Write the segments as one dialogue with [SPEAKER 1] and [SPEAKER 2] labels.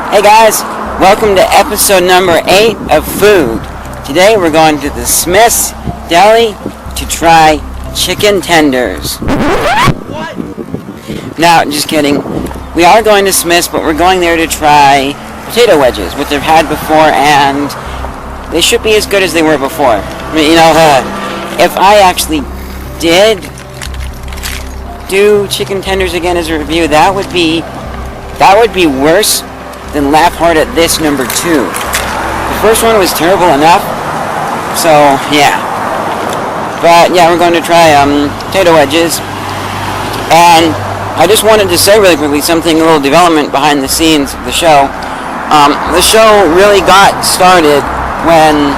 [SPEAKER 1] Hey guys, welcome to episode number 8 of Food. Today we're going to the Smith's Deli to try chicken tenders. What? No, just kidding. We are going to Smith's, but we're going there to try potato wedges, which I've had before, and they should be as good as they were before. I mean, if I actually did do chicken tenders again as a review, that would be worse than laugh hard at this number 2. The first one was terrible enough, so yeah. But yeah, we're going to try potato wedges, and I just wanted to say really quickly something, a little development behind the scenes of the show. The show really got started when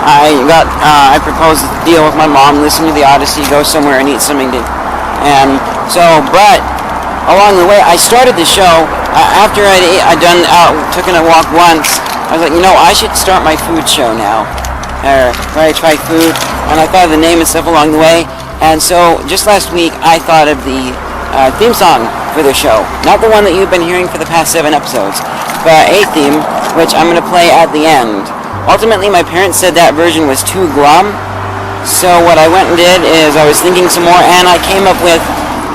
[SPEAKER 1] I proposed a deal with my mom, listen to the Odyssey, go somewhere and eat something to, and so, but along the way, I started the show, after I'd taken a walk once, I was like, I should start my food show now, where I try food, and I thought of the name and stuff along the way, and so, just last week, I thought of the theme song for the show, not the one that you've been hearing for the past 7 episodes, but a theme, which I'm going to play at the end. Ultimately, my parents said that version was too glum, so what I went and did is I was thinking some more, and I came up with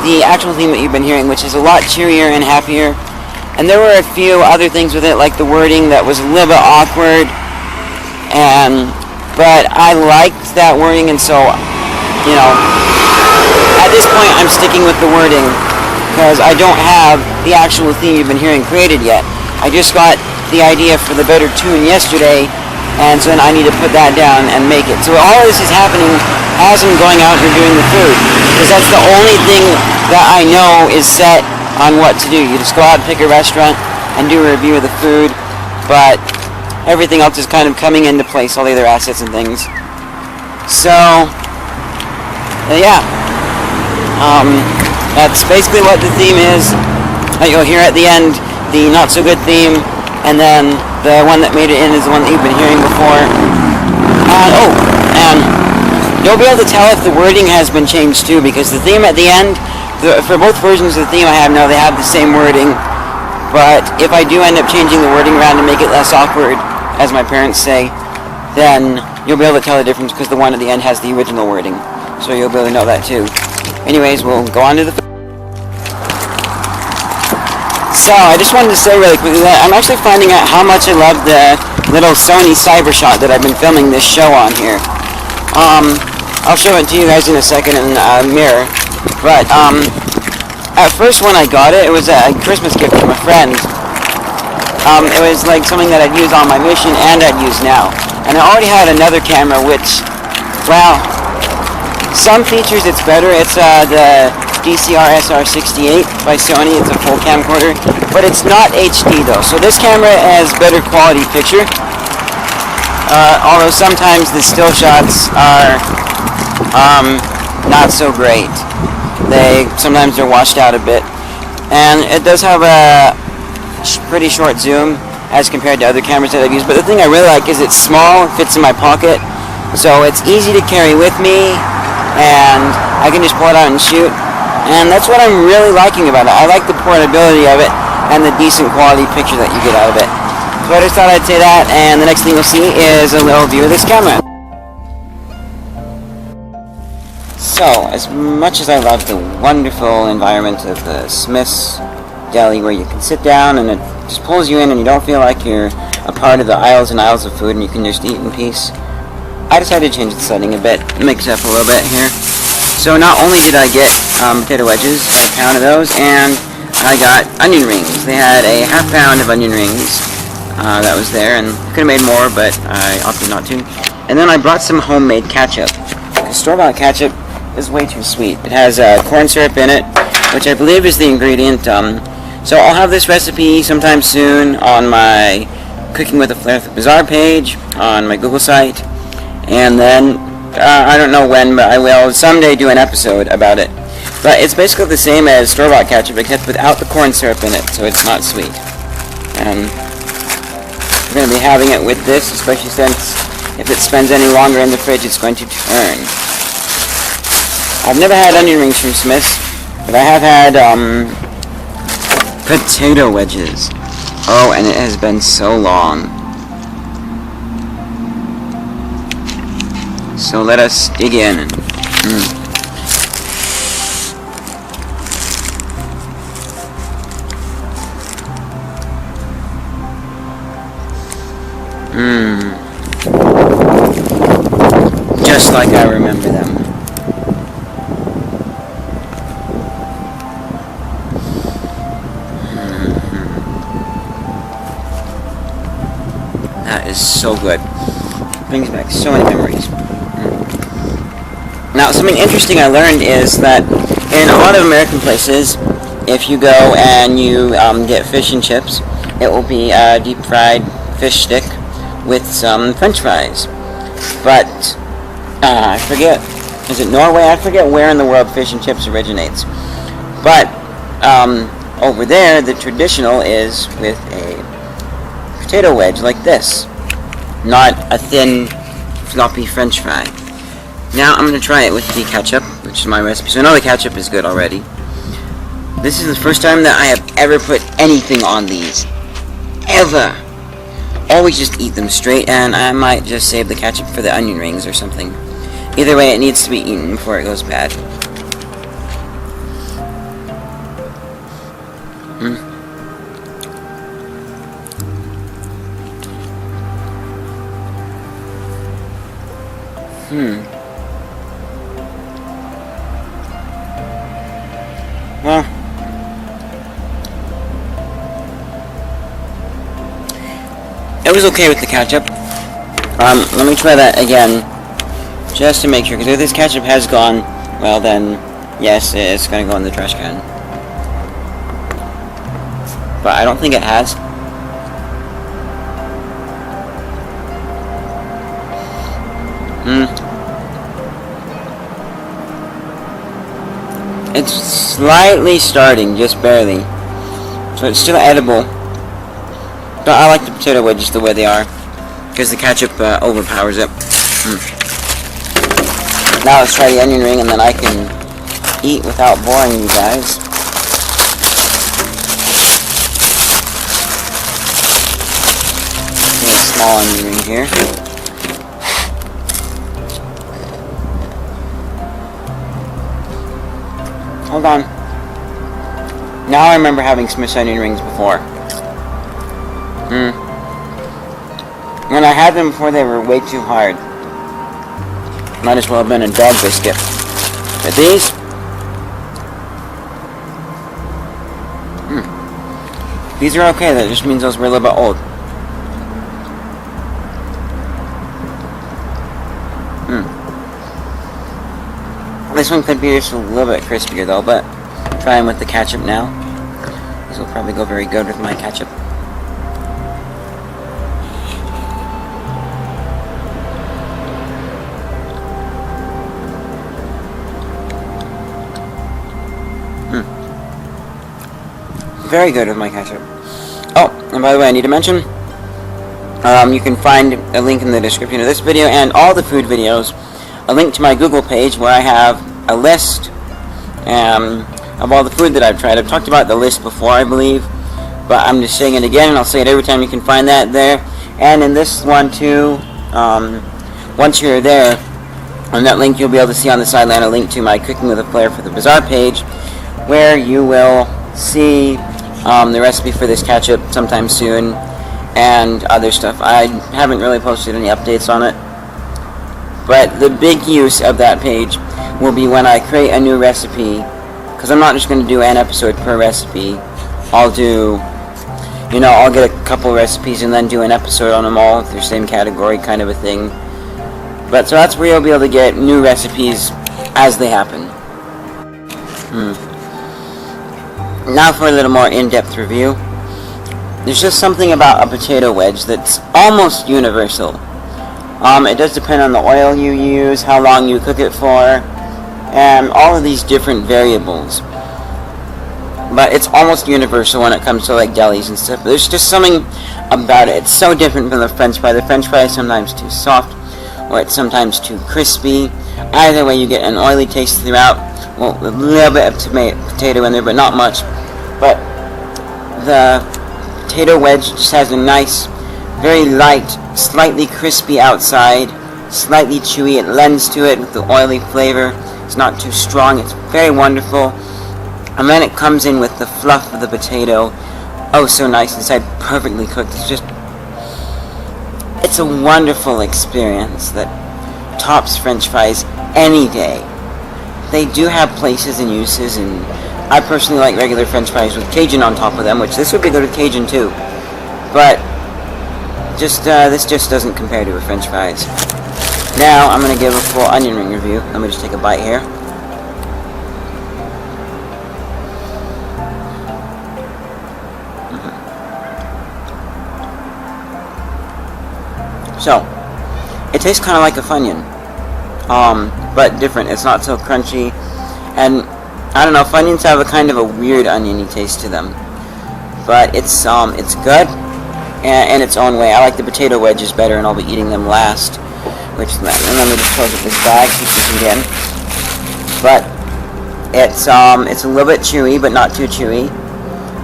[SPEAKER 1] the actual theme that you've been hearing, which is a lot cheerier and happier. And there were a few other things with it, like the wording that was a little bit awkward, but I liked that wording, and so, at this point I'm sticking with the wording, because I don't have the actual theme you've been hearing created yet. I just got the idea for the better tune yesterday, and so then I need to put that down and make it. So all of this is happening as I'm going out and doing the food, because that's the only thing that I know is set on what to do. You just go out and pick a restaurant and do a review of the food, but everything else is kind of coming into place, all the other assets and things. So, yeah. That's basically what the theme is. You'll hear at the end the not so good theme, and then the one that made it in is the one that you've been hearing before. And you'll be able to tell if the wording has been changed too, because the theme at the end, for both versions of the theme I have now, they have the same wording, but if I do end up changing the wording around to make it less awkward, as my parents say, then you'll be able to tell the difference, because the one at the end has the original wording, so you'll be able to know that too. Anyways, we'll go on to the So, I just wanted to say really quickly that I'm actually finding out how much I love the little Sony Cybershot that I've been filming this show on here. I'll show it to you guys in a second in a mirror. But, at first when I got it, it was a Christmas gift from a friend. It was like something that I'd use on my mission and I'd use now. And I already had another camera which, well, some features it's better. It's the DCR SR68 by Sony. It's a full camcorder, but it's not HD though. So this camera has better quality picture. Although sometimes the still shots are not so great. Sometimes they're washed out a bit, and it does have a pretty short zoom as compared to other cameras that I've used. But the thing I really like is it's small, it fits in my pocket, so it's easy to carry with me, and I can just pull it out and shoot. And that's what I'm really liking about it. I like the portability of it and the decent quality picture that you get out of it. So I just thought I'd say that, and the next thing you'll see is a little view of this camera. So, as much as I love the wonderful environment of the Smith's Deli, where you can sit down and it just pulls you in and you don't feel like you're a part of the aisles and aisles of food and you can just eat in peace, I decided to change the setting a bit, mix it up a little bit here. So not only did I get potato wedges, a pound of those, and I got onion rings. They had a half pound of onion rings that was there, and could have made more, but I opted not to. And then I brought some homemade ketchup. Store-bought ketchup is way too sweet. It has corn syrup in it, which I believe is the ingredient. So I'll have this recipe sometime soon on my Cooking with a Flair Bazaar page on my Google site, and then I don't know when, but I will someday do an episode about it. But it's basically the same as store-bought ketchup, except without the corn syrup in it, so it's not sweet. And we're going to be having it with this, especially since if it spends any longer in the fridge, it's going to turn. I've never had onion rings from Smith's, but I have had potato wedges. Oh, and it has been so long. So let us dig in. Just like I remember them. That is so good. Brings back so many memories. Now, something interesting I learned is that in a lot of American places, if you go and you get fish and chips, it will be a deep fried fish stick with some French fries. But I forget, is it Norway? I forget where in the world fish and chips originates. But over there, the traditional is with a potato wedge like this, not a thin, floppy French fry. Now I'm going to try it with the ketchup, which is my recipe. So I know the ketchup is good already. This is the first time that I have ever put anything on these. Ever. Always just eat them straight, and I might just save the ketchup for the onion rings or something. Either way, it needs to be eaten before it goes bad. Well, it was okay with the ketchup. Let me try that again, just to make sure, because if this ketchup has gone, well then, yes, it's going to go in the trash can. But I don't think it has. It's slightly starting, just barely. So it's still edible. But I like the potato wedges the way they are, because the ketchup overpowers it. Now let's try the onion ring, and then I can eat without boring you guys. Okay, a small onion ring here. Hold on. Now I remember having Smith's onion rings before. When I had them before, they were way too hard. Might as well have been a dog biscuit. But these... these are okay. That just means those were a little bit old. This one could be just a little bit crispier though, but try them with the ketchup now. This will probably go very good with my ketchup. Very good with my ketchup. Oh, and by the way, I need to mention, you can find a link in the description of this video and all the food videos, a link to my Google page where I have a list of all the food that I've tried. I've talked about the list before, I believe, but I'm just saying it again, and I'll say it every time. You can find that there, and in this one too. Once you're there, on that link, you'll be able to see on the sideline a link to my Cooking with a Flair for the Bazaar page, where you will see the recipe for this ketchup sometime soon, and other stuff. I haven't really posted any updates on it, but the big use of that page will be when I create a new recipe, because I'm not just going to do an episode per recipe. I'll do, I'll get a couple recipes and then do an episode on them all, if they're same category kind of a thing. But so that's where you'll be able to get new recipes as they happen. Now for a little more in-depth review. There's just something about a potato wedge that's almost universal. It does depend on the oil you use, how long you cook it for, and all of these different variables. But it's almost universal when it comes to like delis and stuff. There's just something about it. It's so different from the French fry. The French fry is sometimes too soft, or it's sometimes too crispy. Either way, you get an oily taste throughout. Well, a little bit of potato in there, but not much. But the potato wedge just has a nice, very light, slightly crispy outside, slightly chewy. It lends to it with the oily flavor. It's not too strong. It's very wonderful. And then it comes in with the fluff of the potato. Oh, so nice inside, perfectly cooked. It's a wonderful experience that tops French fries any day. They do have places and uses, and I personally like regular French fries with Cajun on top of them, which this would be good with Cajun too. But this just doesn't compare to a French fries. Now I'm gonna give a full onion ring review. Let me just take a bite here. So, it tastes kind of like a Funyun, but different. It's not so crunchy, and I don't know. Funyuns have a kind of a weird oniony taste to them, but it's good in its own way. I like the potato wedges better, and I'll be eating them last. And let me just close up this bag so you can get in. But it's a little bit chewy, but not too chewy.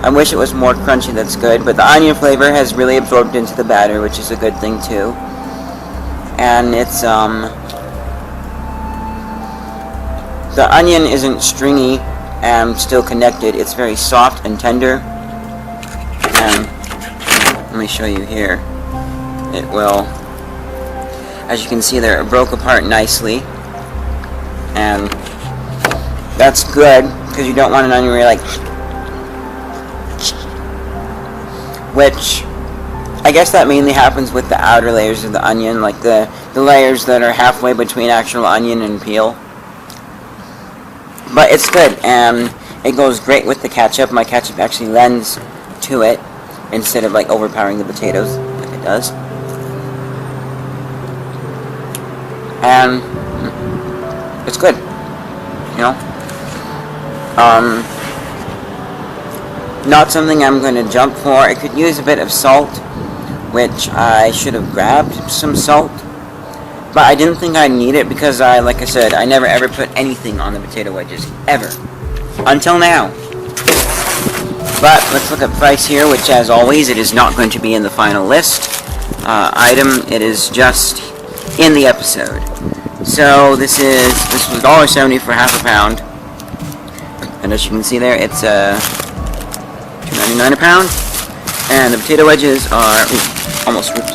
[SPEAKER 1] I wish it was more crunchy. That's good, but the onion flavor has really absorbed into the batter, which is a good thing too. And it's the onion isn't stringy and still connected. It's very soft and tender. And let me show you here. It will, as you can see there, it broke apart nicely, and that's good because you don't want an onion where you're like, which I guess that mainly happens with the outer layers of the onion, like the layers that are halfway between actual onion and peel. But it's good, and it goes great with the ketchup. My ketchup actually lends to it instead of like overpowering the potatoes like it does. And it's good, you know. Not something I'm going to jump for. It could use a bit of salt, which I should have grabbed some salt, but I didn't think I'd need it because like I said, I never ever put anything on the potato wedges, ever, until now. But let's look at price here, which as always, it is not going to be in the final list item. It is just in the episode. So this was $1.70 for half a pound, and as you can see there, it's $2.99 a pound, and the potato wedges are almost ripped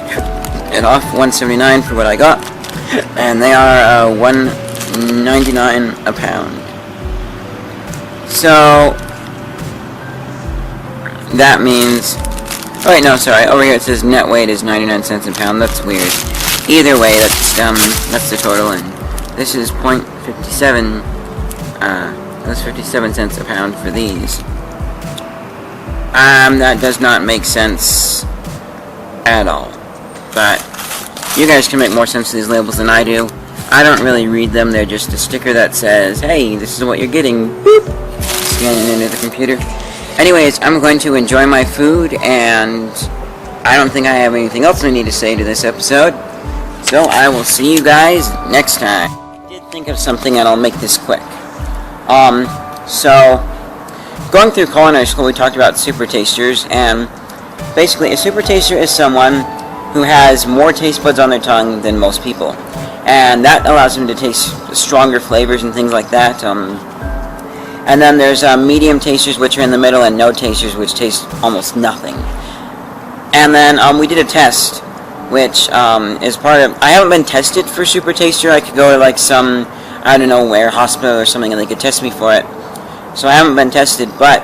[SPEAKER 1] it off, $1.79 for what I got, and they are $1.99 a pound. So that means, oh wait, no, sorry, over here it says net weight is 99 cents a pound. That's weird. Either way, that's the total, and this is .57. That's 57 cents a pound for these. That does not make sense at all. But you guys can make more sense of these labels than I do. I don't really read them. They're just a sticker that says, hey, this is what you're getting. Boop. Scanning into the computer. Anyways, I'm going to enjoy my food, and I don't think I have anything else I need to say to this episode. So I will see you guys next time. I did think of something, and I'll make this quick. So going through culinary school, we talked about super tasters, and basically a super taster is someone who has more taste buds on their tongue than most people, and that allows them to taste stronger flavors and things like that. And then there's medium tasters, which are in the middle, and no tasters, which taste almost nothing. And then we did a test, which is part of, I haven't been tested for super taster. I could go to like some, I don't know where, hospital or something, and they could test me for it. So I haven't been tested, but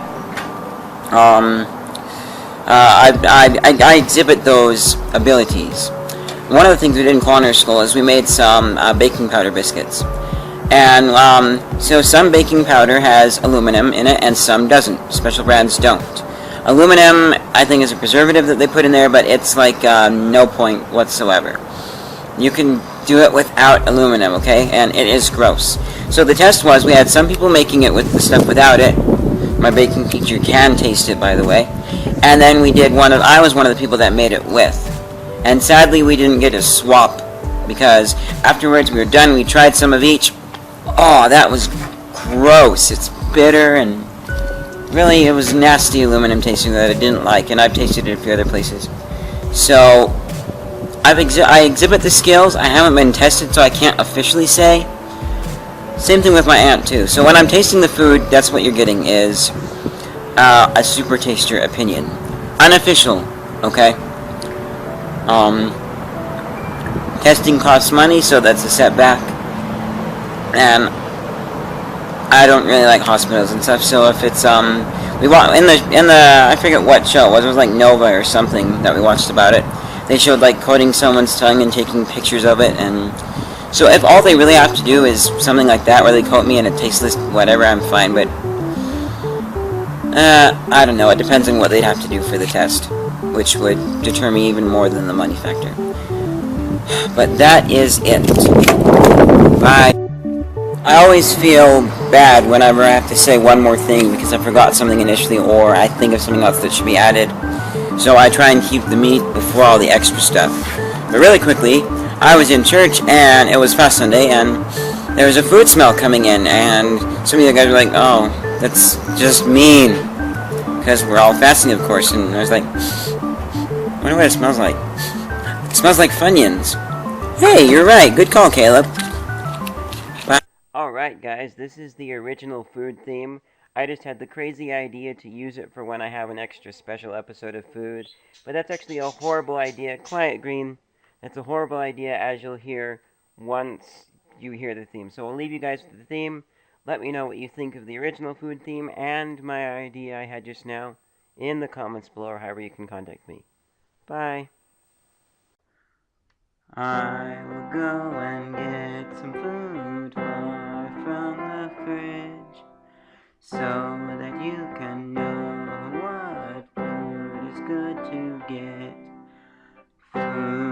[SPEAKER 1] I exhibit those abilities. One of the things we did in culinary school is we made some baking powder biscuits. And so some baking powder has aluminum in it and some doesn't. Special brands don't. Aluminum, I think, is a preservative that they put in there, but it's like no point whatsoever. You can do it without aluminum, okay? And it is gross. So the test was, we had some people making it with the stuff without it. My baking teacher can taste it, by the way. And then I was one of the people that made it with. And sadly, we didn't get a swap, because afterwards we were done, we tried some of each. Oh, that was gross. It's bitter, and really, it was nasty aluminum tasting that I didn't like, and I've tasted it a few other places. So, I exhibit the skills. I haven't been tested, so I can't officially say. Same thing with my aunt, too. So when I'm tasting the food, that's what you're getting, is a super taster opinion. Unofficial, okay? Testing costs money, so that's a setback. And I don't really like hospitals and stuff, so if it's, we watched, in the, I forget what show it was like Nova or something that we watched about it. They showed, like, coating someone's tongue and taking pictures of it, and so if all they really have to do is something like that, where they coat me in a tasteless whatever, I'm fine, but, I don't know, it depends on what they'd have to do for the test, which would deter me even more than the money factor. But that is it. Bye. I always feel bad whenever I have to say one more thing because I forgot something initially or I think of something else that should be added. So I try and keep the meat before all the extra stuff. But really quickly, I was in church and it was Fast Sunday and there was a food smell coming in and some of the guys were like, oh, that's just mean. Because we're all fasting, of course, and I was like, I wonder what it smells like. It smells like Funyuns. Hey, you're right. Good call, Caleb. Bye. Alright, guys, this is the original food theme. I just had the crazy idea to use it for when I have an extra special episode of food. But that's actually a horrible idea. Quiet, Green. That's a horrible idea, as you'll hear once you hear the theme. So I'll leave you guys with the theme. Let me know what you think of the original food theme and my idea I had just now in the comments below or however you can contact me. Bye. I will go and get some food far from the fridge so that you can know what food is good to get. Food